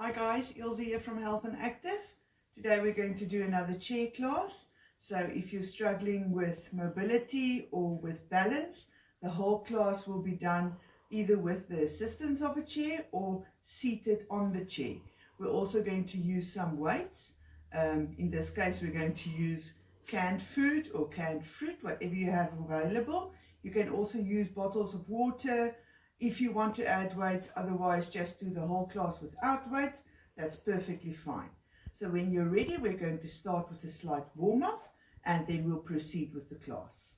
Hi guys, Ilse here from Health and Active. Today we're going to do another chair class. So if you're struggling with mobility or with balance, the whole class will be done either with the assistance of a chair or seated on the chair. We're also going to use some weights. In this case, we're going to use canned food or canned fruit, whatever you have available. You can also use bottles of water, if you want to add weights. Otherwise, just do the whole class without weights. That's perfectly fine. So when you're ready, we're going to start with a slight warm-up and then we'll proceed with the class.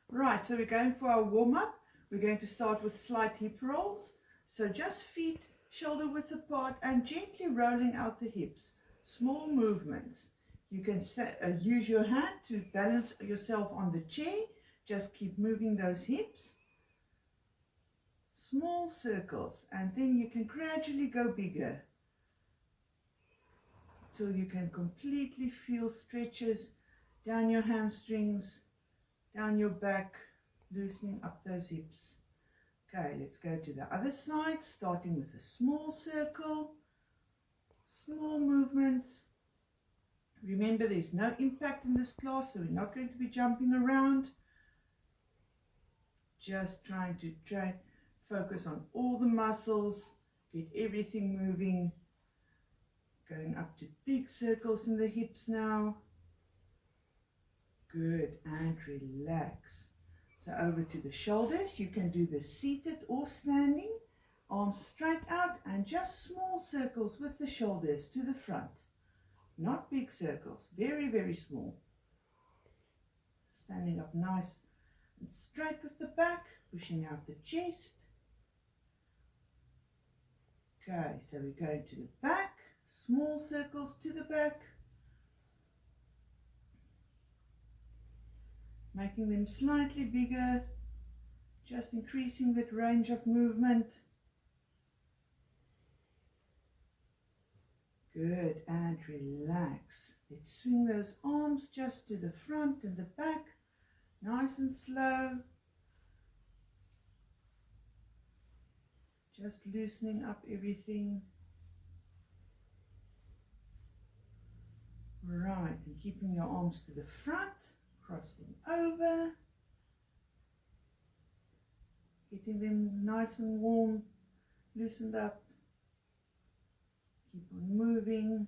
Right, so we're going for our warm-up. We're going to start with slight hip rolls. So just feet shoulder width apart and gently rolling out the hips. Small movements. You can use your hand to balance yourself on the chair. Just keep moving those hips. Small circles, and then you can gradually go bigger till you can completely feel stretches down your hamstrings, down your back, loosening up those hips. Okay, let's go to the other side, starting with a small circle, small movements. Remember, there's no impact in this class, so we're not going to be jumping around. Just trying to focus on all the muscles, get everything moving. Going up to big circles in the hips now. Good, and relax. So over to the shoulders. You can do the seated or standing. Arms straight out and just small circles with the shoulders to the front. Not big circles, very, very small. Standing up nice and straight with the back, pushing out the chest. Okay, so we're going to the back, small circles to the back, making them slightly bigger, just increasing that range of movement. Good, and relax. Let's swing those arms just to the front and the back, nice and slow. Just loosening up everything. Right, and keeping your arms to the front, cross them over. Getting them nice and warm, loosened up. Keep on moving.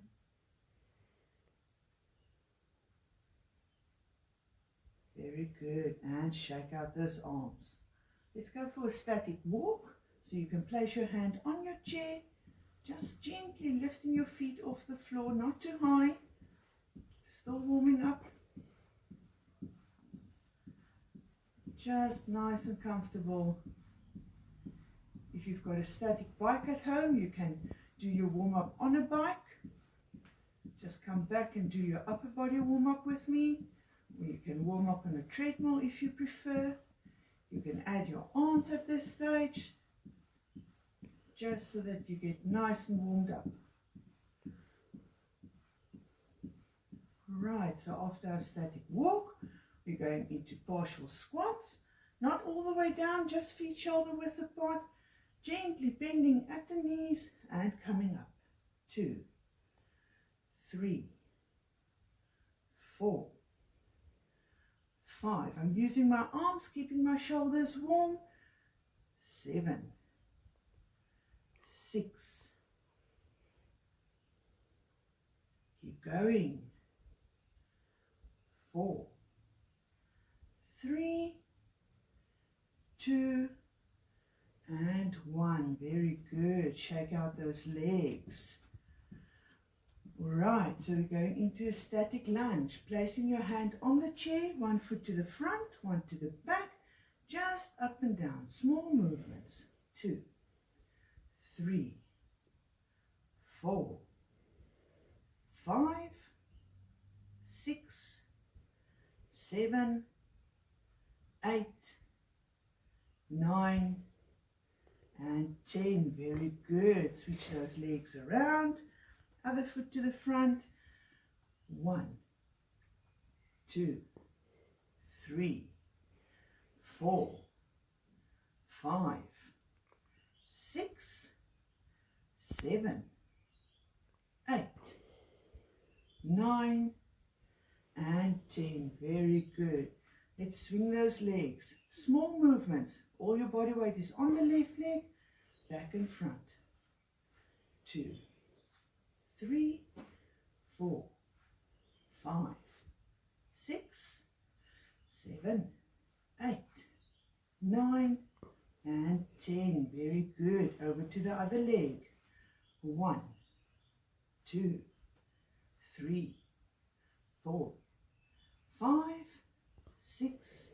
Very good, and shake out those arms. Let's go for a static walk. So you can place your hand on your chair, just gently lifting your feet off the floor, not too high. Still warming up. Just nice and comfortable. If you've got a static bike at home, you can do your warm-up on a bike. Just come back and do your upper body warm-up with me. Or you can warm up on a treadmill if you prefer. You can add your arms at this stage, just so that you get nice and warmed up. Right, so after our static walk, we're going into partial squats. Not all the way down, just feet shoulder width apart, gently bending at the knees and coming up. 2, 3, 4, 5. I'm using my arms, keeping my shoulders warm. 7, 6. Keep going. 4, 3, 2, and 1. Very good. Shake out those legs. Right, so we're going into a static lunge. Placing your hand on the chair, one foot to the front, one to the back, just up and down. Small movements. 2, 3, 4, 5, 6, 7, 8, 9, and 10. Very good. Switch those legs around. Other foot to the front. 1, 2, 3, 4, 5, 6, 7, 8, 9, and 10. Very good. Let's swing those legs. Small movements. All your body weight is on the left leg, back and front. 2, 3, 4, 5, 6, 7, 8, 9, and 10. Very good. Over to the other leg. 1, 2, 3, 4, 5, 6,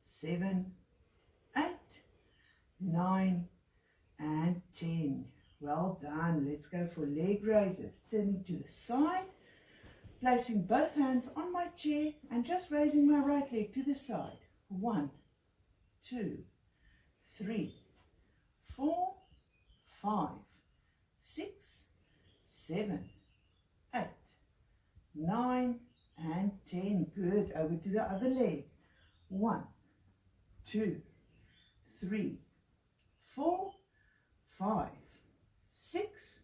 7, 8, 9, and 10. Well done. Let's go for leg raises. Turning to the side, placing both hands on my chair and just raising my right leg to the side. 1, 2, 3, 4, 5, 6, 7, 8, 9, and 10. Good. Over to the other leg. 1, 2, 3, 4, 5, 6,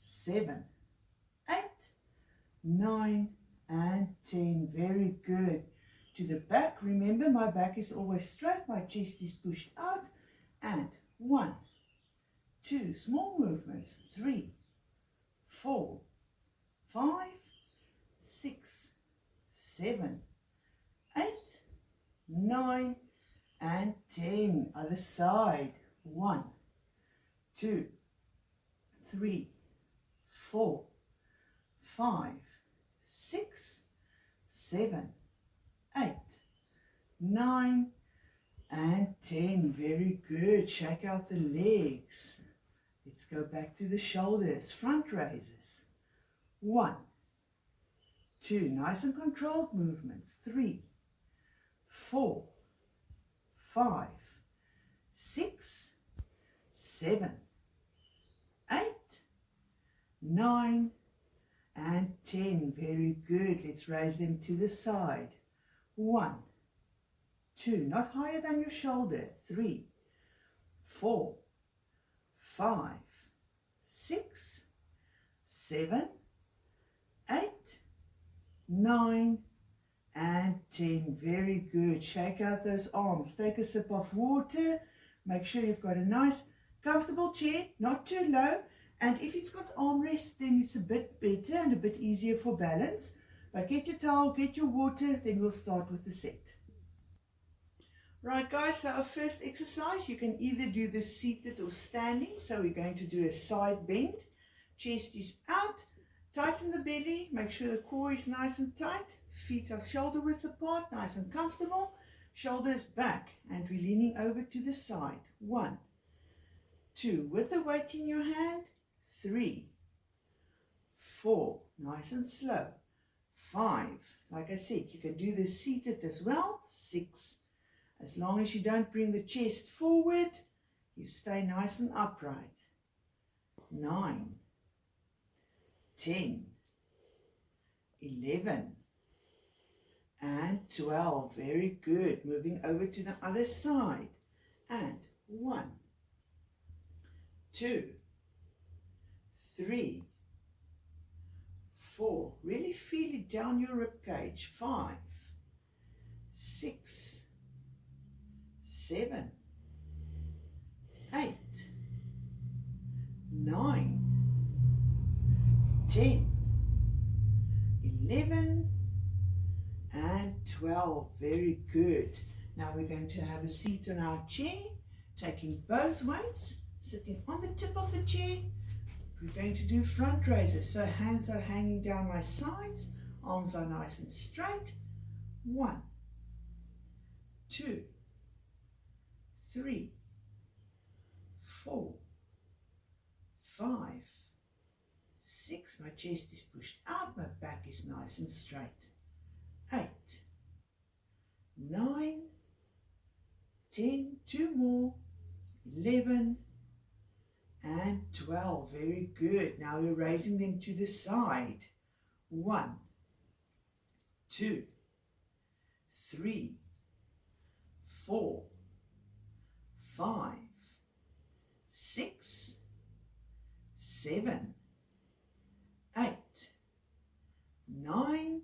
7, 8, 9, and 10. Very good. To the back. Remember, my back is always straight. My chest is pushed out. And 1, 2, small movements. 3, 4, 5, 6, 7, 8, 9, and 10. Other side. 1, 2, 3, 4, 5, 6, 7, 8, 9, and 10. Very good. Shake out the legs. Let's go back to the shoulders. Front raises. 1, 2. Nice and controlled movements. 3, 4, 5, 6, 7, 8, 9, and 10. Very good. Let's raise them to the side. 1, 2. Not higher than your shoulder. 3, 4, 5, 6, 7, 8, 9, and 10. Very good. Shake out those arms. Take a sip of water. Make sure you've got a nice comfortable chair, not too low. And if it's got armrests, then it's a bit better and a bit easier for balance. But get your towel, get your water, then we'll start with the set. Right guys, so our first exercise, you can either do this seated or standing. So we're going to do a side bend. Chest is out, tighten the belly, make sure the core is nice and tight. Feet are shoulder width apart, nice and comfortable. Shoulders back, and we're leaning over to the side. 1, 2, with the weight in your hand. 3, 4, nice and slow. 5, like I said, you can do this seated as well. 6, as long as you don't bring the chest forward, you stay nice and upright. 9, 10, 11, and 12. Very good. Moving over to the other side. And 1, 2, 3, 4. Really feel it down your rib cage. 5, 6, 7, 8, 9, 10, 11, and 12. Very good. Now we're going to have a seat on our chair, taking both weights, sitting on the tip of the chair. We're going to do front raises. So hands are hanging down my sides, arms are nice and straight. 1, 2, 3, 4, 5, 6. My chest is pushed out, my back is nice and straight. 8, 9, 10, 2 more, 11, and 12. Very good. Now we're raising them to the side. 1, 2, 3, 4, 5, 6, 7, 8, 9,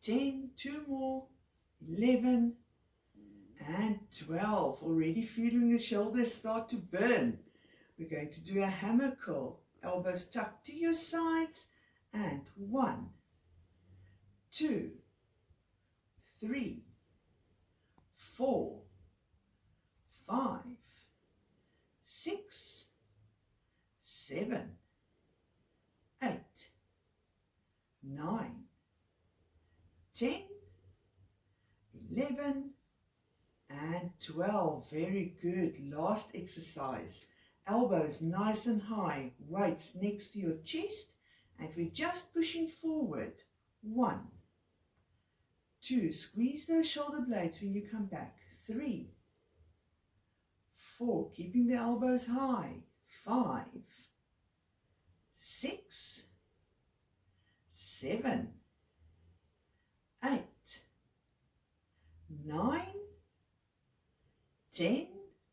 10, 2 more, 11, and 12. Already feeling the shoulders start to burn. We're going to do a hammer curl. Elbows tucked to your sides. And 1, 2, 3, 4, 5, 6, 7, 8, 9, 10, 11, and 12. Very good. Last exercise. Elbows nice and high, weights next to your chest, and we're just pushing forward. 1, 2, squeeze those shoulder blades when you come back. 3, 4, keeping the elbows high. 5, 6, 7, 8, 9, 10,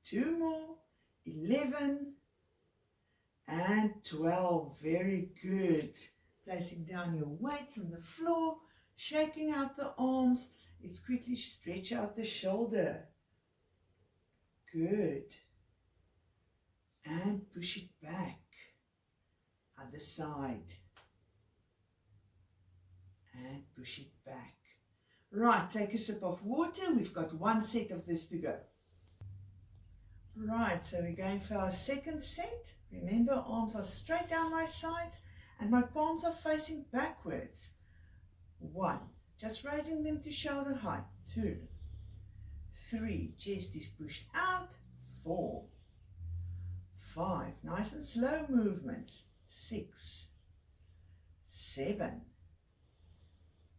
2 more, 11, and 12. Very good. Placing down your weights on the floor, shaking out the arms. Let's quickly stretch out the shoulder. Good. And push it back. Other side. And push it back. Right, take a sip of water. We've got one set of this to go. Right, so we're going for our second set. Remember, arms are straight down my sides and my palms are facing backwards. 1, just raising them to shoulder height. 2, 3, chest is pushed out. 4, 5, nice and slow movements. 6, 7,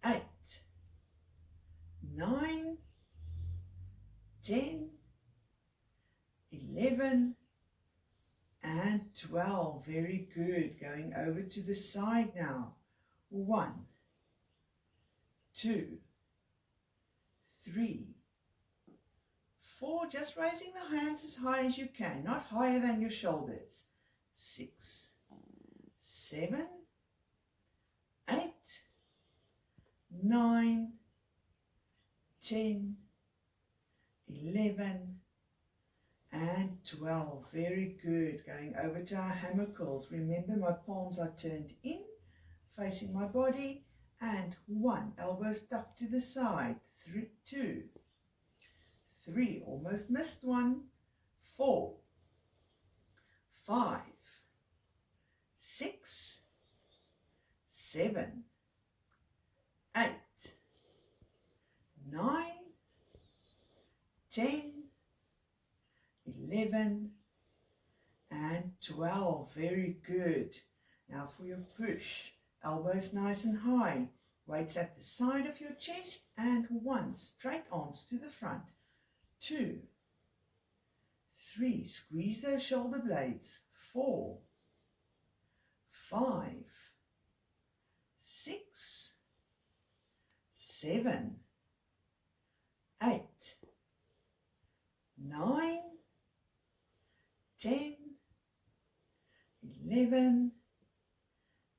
8, 9, 10, 11, and 12. Very good. Going over to the side now. 1, 2, 3, 4. Just raising the hands as high as you can, not higher than your shoulders. 6, 7, 8, 9, 10, 11, and 12. Very good. Going over to our hammer curls. Remember, my palms are turned in, facing my body. And 1, elbows tucked to the side. 3, 2, 3, almost missed 1. 4, 5, 6, 7, 8, 9, 10, 11, and 12. Very good. Now for your push. Elbows nice and high. Weights at the side of your chest. And 1, straight arms to the front. 2, 3, squeeze those shoulder blades. 4, 5, 6, 7, 8, 9, 10, 11,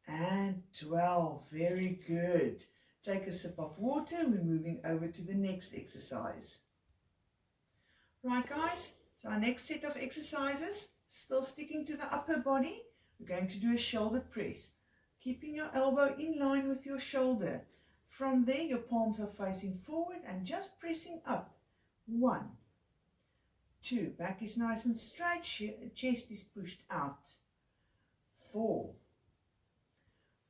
and 12. Very good. Take a sip of water. We're moving over to the next exercise. Right, guys, so our next set of exercises, still sticking to the upper body, we're going to do a shoulder press. Keeping your elbow in line with your shoulder. From there, your palms are facing forward and just pressing up. 1, 2, back is nice and straight, chest is pushed out. 4,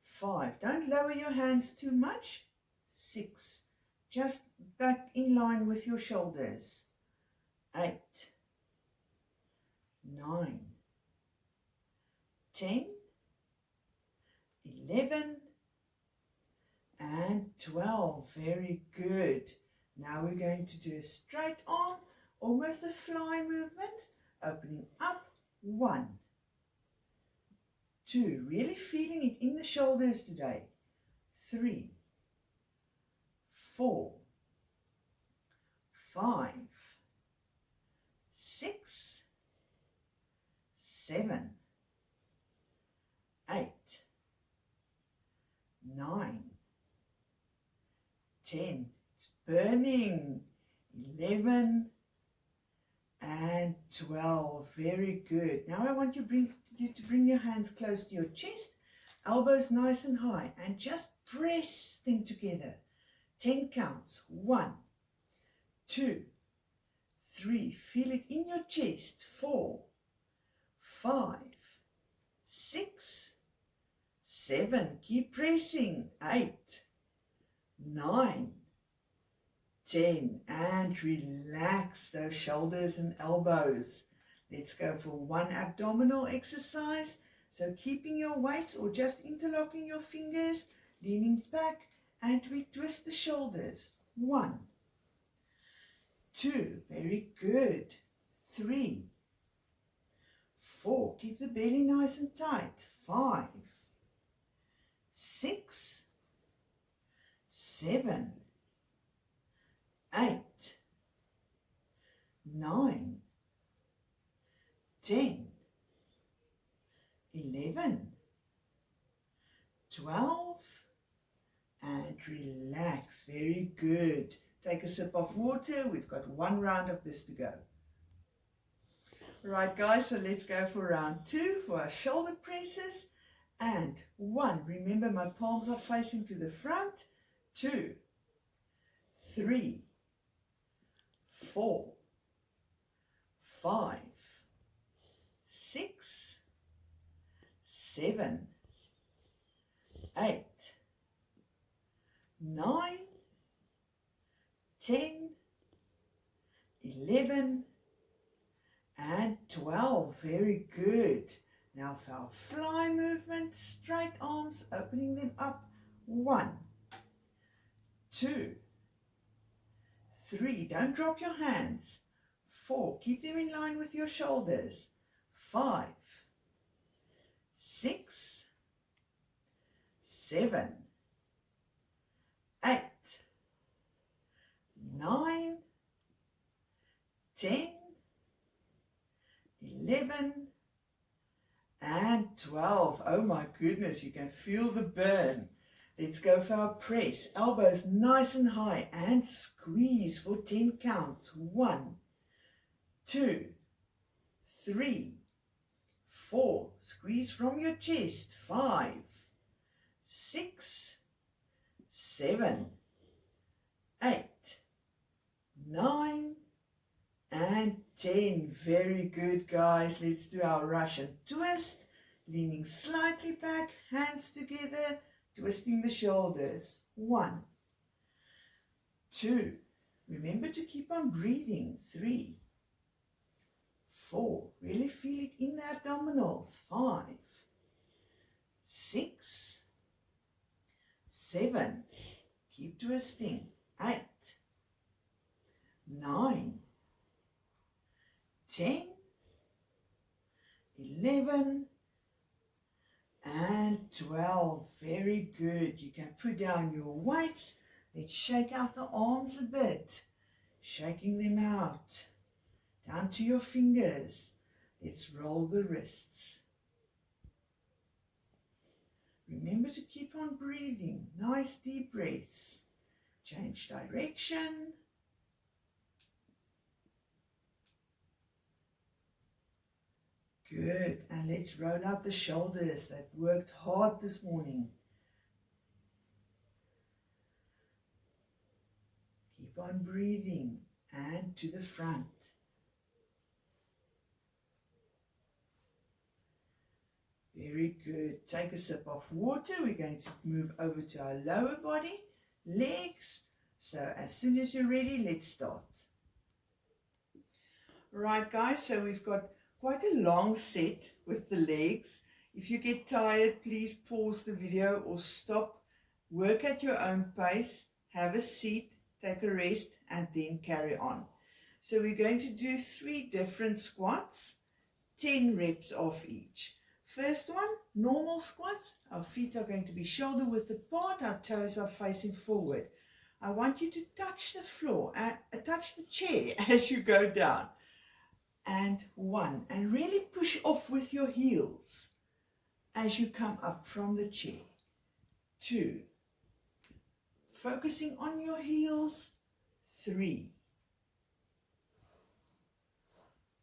5, don't lower your hands too much. 6, just back in line with your shoulders. 8, 9, 10, 11, and 12. Very good. Now we're going to do a straight arm, almost a fly movement, opening up. 1, 2, really feeling it in the shoulders today. 3, 4, 5, 6, 7, 10. It's burning. 11 and 12. Very good. Now I want you to bring your hands close to your chest, elbows nice and high, and just press them together. 10 counts. 1, 2, 3. Feel it in your chest. 4, 5, 6, 7. Keep pressing. 8, 9, 10. And relax those shoulders and elbows. Let's go for one abdominal exercise. So keeping your weights or just interlocking your fingers, leaning back, and we twist the shoulders. 1, 2, very good. 3, 4, keep the belly nice and tight. 5, 6, 7, 8, 9, 10, 11, 12, and relax. Very good. Take a sip of water. We've got one round of this to go. Right, guys, so let's go for round 2 for our shoulder presses. And 1, remember my palms are facing to the front. 2, 3, 4, 5, 6, 7, 8, 9, 10, 11, and 12. Very good. Now for our fly movement, straight arms, opening them up. 1, 2, 3. Don't drop your hands. 4. Keep them in line with your shoulders. 5, 6, 7, 8, 9, 10, 11, and 12. Oh my goodness, you can feel the burn. Let's go for our press. Elbows nice and high and squeeze for 10 counts. 1, 2, 3, 4. Squeeze from your chest. 5, 6, 7, 8, 9, and 10. Very good, guys. Let's do our Russian twist. Leaning slightly back, hands together, twisting the shoulders. 1, 2. Remember to keep on breathing. 3, 4. Really feel it in the abdominals. 5, 6, 7. Keep twisting. 8, 9, 10, 11, and 12. Very good. You can put down your weights. Let's shake out the arms a bit. Shaking them out. Down to your fingers. Let's roll the wrists. Remember to keep on breathing. Nice deep breaths. Change direction. Good. And let's roll out the shoulders. They've worked hard this morning. Keep on breathing and to the front. Very good. Take a sip of water. We're going to move over to our lower body, legs. So as soon as you're ready, let's start. Right, guys, so we've got quite a long set with the legs. If you get tired, please pause the video or stop. Work at your own pace. Have a seat, take a rest, and then carry on. So we're going to do 3 different squats, 10 reps of each. First one, normal squats. Our feet are going to be shoulder width apart. Our toes are facing forward. I want you to touch the floor, touch the chair as you go down. And 1. And really push off with your heels as you come up from the chair. 2, focusing on your heels. 3,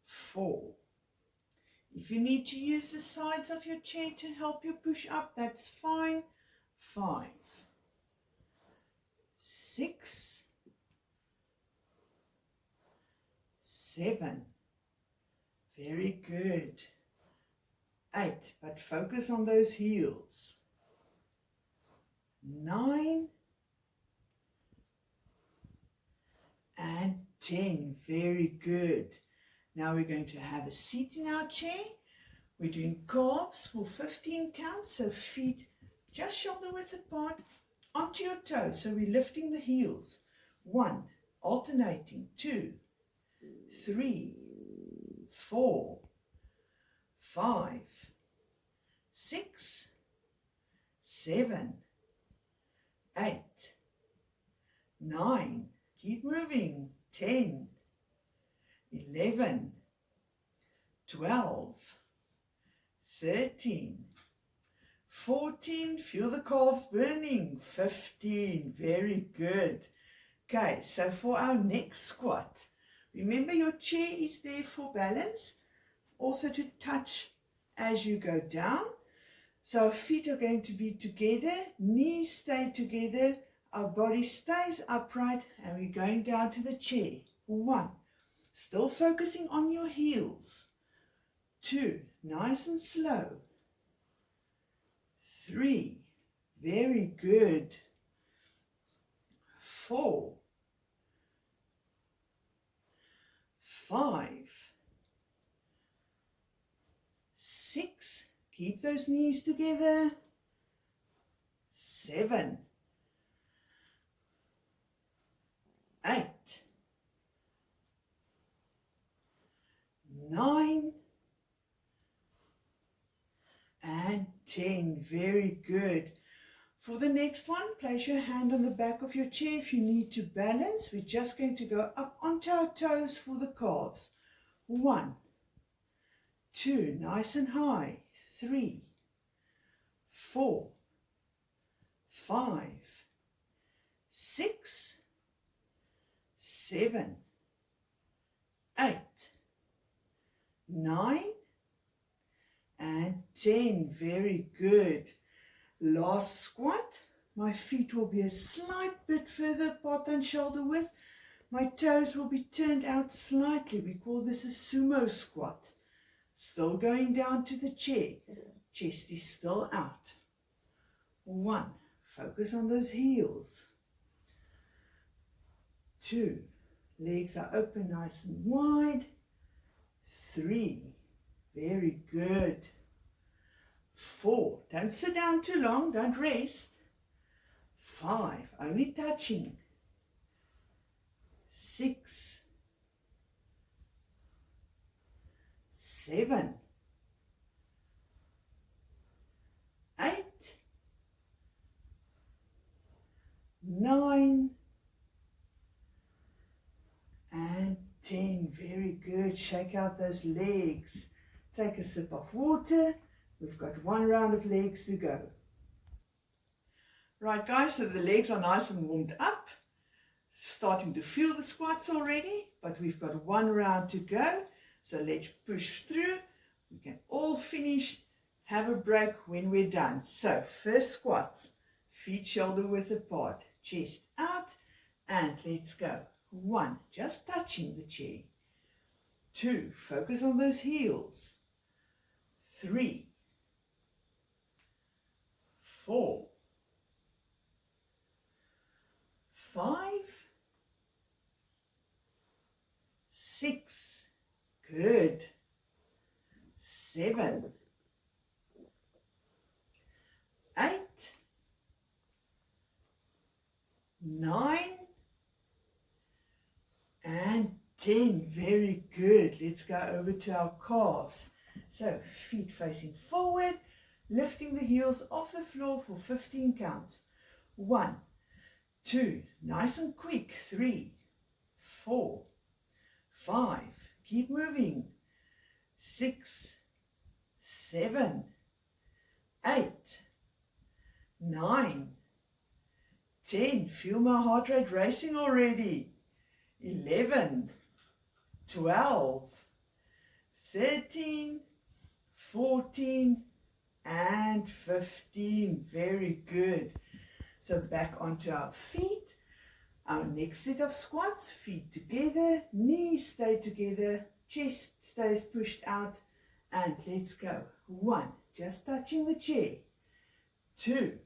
4. If you need to use the sides of your chair to help you push up, that's fine. 5, 6, 7. Very good. 8, but focus on those heels. 9 and 10. Very good. Now we're going to have a seat in our chair. We're doing calves for 15 counts, so feet just shoulder width apart onto your toes. So we're lifting the heels. 1, alternating. 2, 3, 4, 5, 6, 7, 8, 9. Keep moving. 10, 11, 12, 13, 14, feel the calves burning. 15, very good. Okay, so for our next squat, remember your chair is there for balance, also to touch as you go down. So our feet are going to be together, knees stay together, our body stays upright, and we're going down to the chair. 1, still focusing on your heels. 2, nice and slow. 3, very good. 4, 5, 6, keep those knees together. 7, 8, 9, and 10. Very good. For the next one, place your hand on the back of your chair if you need to balance. We're just going to go up onto our toes for the calves. 1, 2, nice and high. 3, 4, 5, 6, 7, 8, 9, and 10. Very good. Last squat. My feet will be a slight bit further apart than shoulder width. My toes will be turned out slightly. We call this a sumo squat. Still going down to the chair. Chest is still out. 1, focus on those heels. 2, legs are open nice and wide. 3, very good. 4, don't sit down too long, don't rest. 5, only touching. 6, 7, 8, 9, and 10. Very good. Shake out those legs. Take a sip of water. We've got 1 round of legs to go. Right guys, so the legs are nice and warmed up. Starting to feel the squats already, but we've got 1 round to go. So let's push through. We can all finish, have a break when we're done. So first squats, feet shoulder width apart, chest out, and let's go. 1, just touching the chair. 2, focus on those heels. 3, 4, 5, 6, good. 7, 8, 9, and 10. Very good. Let's go over to our calves. So feet facing forward, lifting the heels off the floor for 15 counts. 1, 2, nice and quick. 3, 4, 5, keep moving. 6, 7, 8, 9, 10. Feel my heart rate racing already. 11, 12, 13, 14, and 15. Very good. So back onto our feet. Our next set of squats, feet together, knees stay together, chest stays pushed out, and let's go. 1, just touching the chair. 2,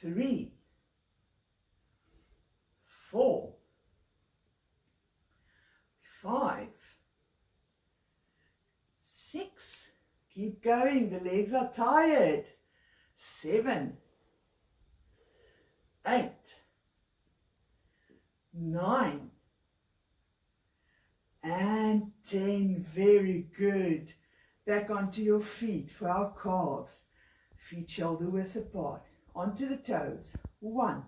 3, 4, 5, 6, keep going, the legs are tired. 7, 8, 9, and 10. Very good. Back onto your feet for our calves. Feet shoulder width apart. Onto the toes. 1,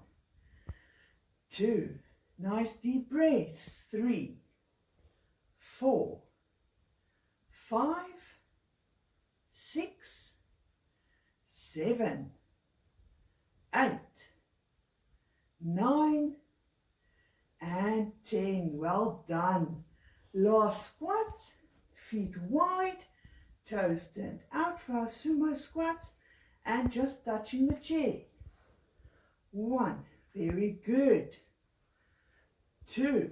2, nice deep breaths. 3, 4, 5, 6, 7, 8, 9, and 10. Well done. Last squats, feet wide, toes turned out for our sumo squats, and just touching the chair. 1, very good. 2,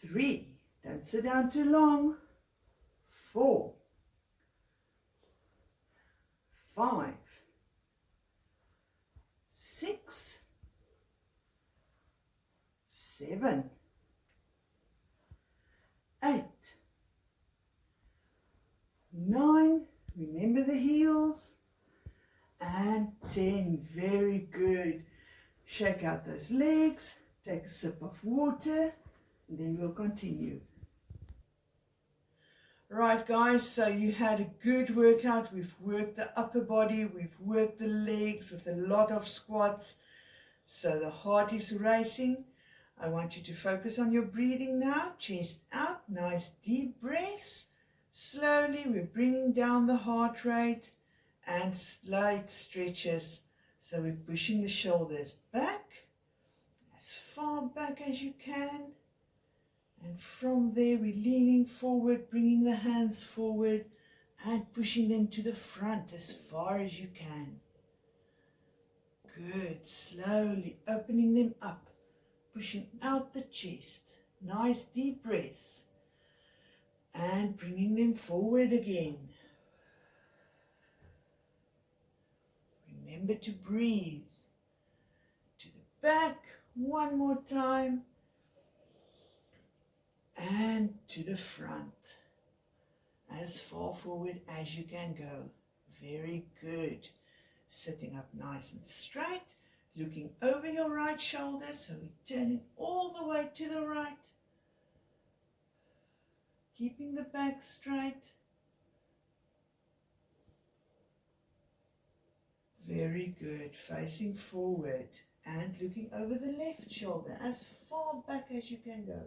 3, don't sit down too long. 4, 5, 6, 7, 8, 9, remember the heels, and 10. Very good. Shake out those legs, take a sip of water, and then we'll continue. Right guys, so you had a good workout. We've worked the upper body, we've worked the legs with a lot of squats, so the heart is racing. I want you to focus on your breathing now. Chest out, nice deep breaths. Slowly we're bringing down the heart rate and slight stretches. So we're pushing the shoulders back, as far back as you can. And from there we're leaning forward, bringing the hands forward and pushing them to the front as far as you can. Good. Slowly opening them up. Pushing out the chest, nice deep breaths, and bringing them forward again. Remember to breathe. To the back, one more time, and to the front, as far forward as you can go. Very good. Sitting up nice and straight. Looking over your right shoulder, so we're turning all the way to the right. Keeping the back straight. Very good. Facing forward and looking over the left shoulder as far back as you can go.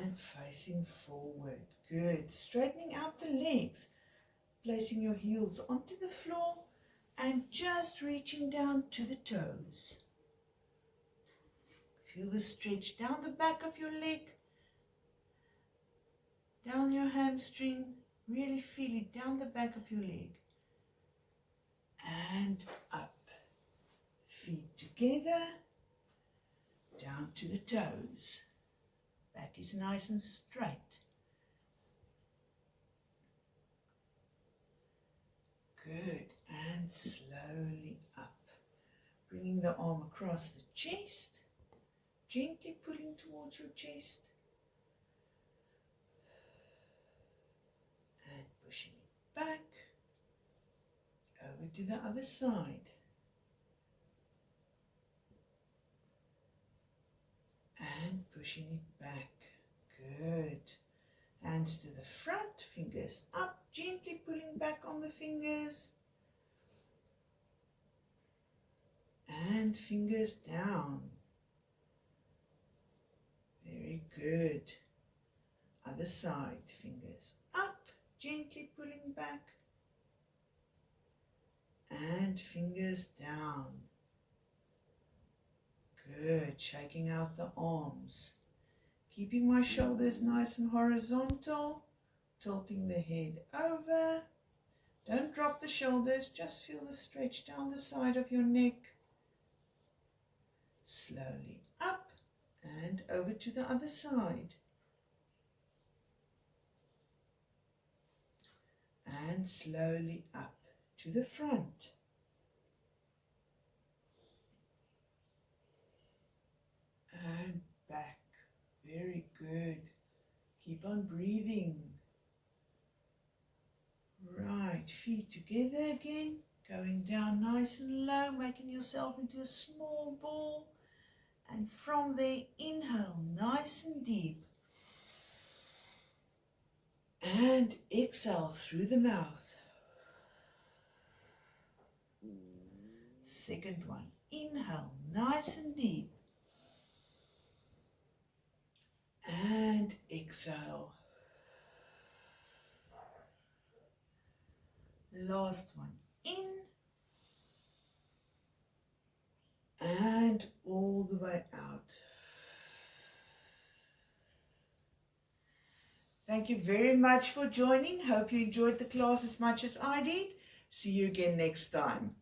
And facing forward. Good. Straightening out the legs. Placing your heels onto the floor and just reaching down to the toes. Feel the stretch down the back of your leg, down your hamstring. Really feel it down the back of your leg. And up. Feet together, down to the toes. Back is nice and straight. Good, and slowly up. Bringing the arm across the chest, gently pulling towards your chest. And pushing it back, over to the other side. And pushing it back. Good. Hands to the front, fingers up, gently pulling back on the fingers. And fingers down. Very good. Other side, fingers up, gently pulling back. And fingers down. Good, shaking out the arms. Keeping my shoulders nice and horizontal, tilting the head over. Don't drop the shoulders, just feel the stretch down the side of your neck. Slowly up and over to the other side. And slowly up to the front. And back. Very good. Keep on breathing. Right, feet together again. Going down nice and low, making yourself into a small ball. And from there, inhale nice and deep. And exhale through the mouth. Second one. Inhale nice and deep. And exhale. Last one. In. And all the way out. Thank you very much for joining. Hope you enjoyed the class as much as I did. See you again next time.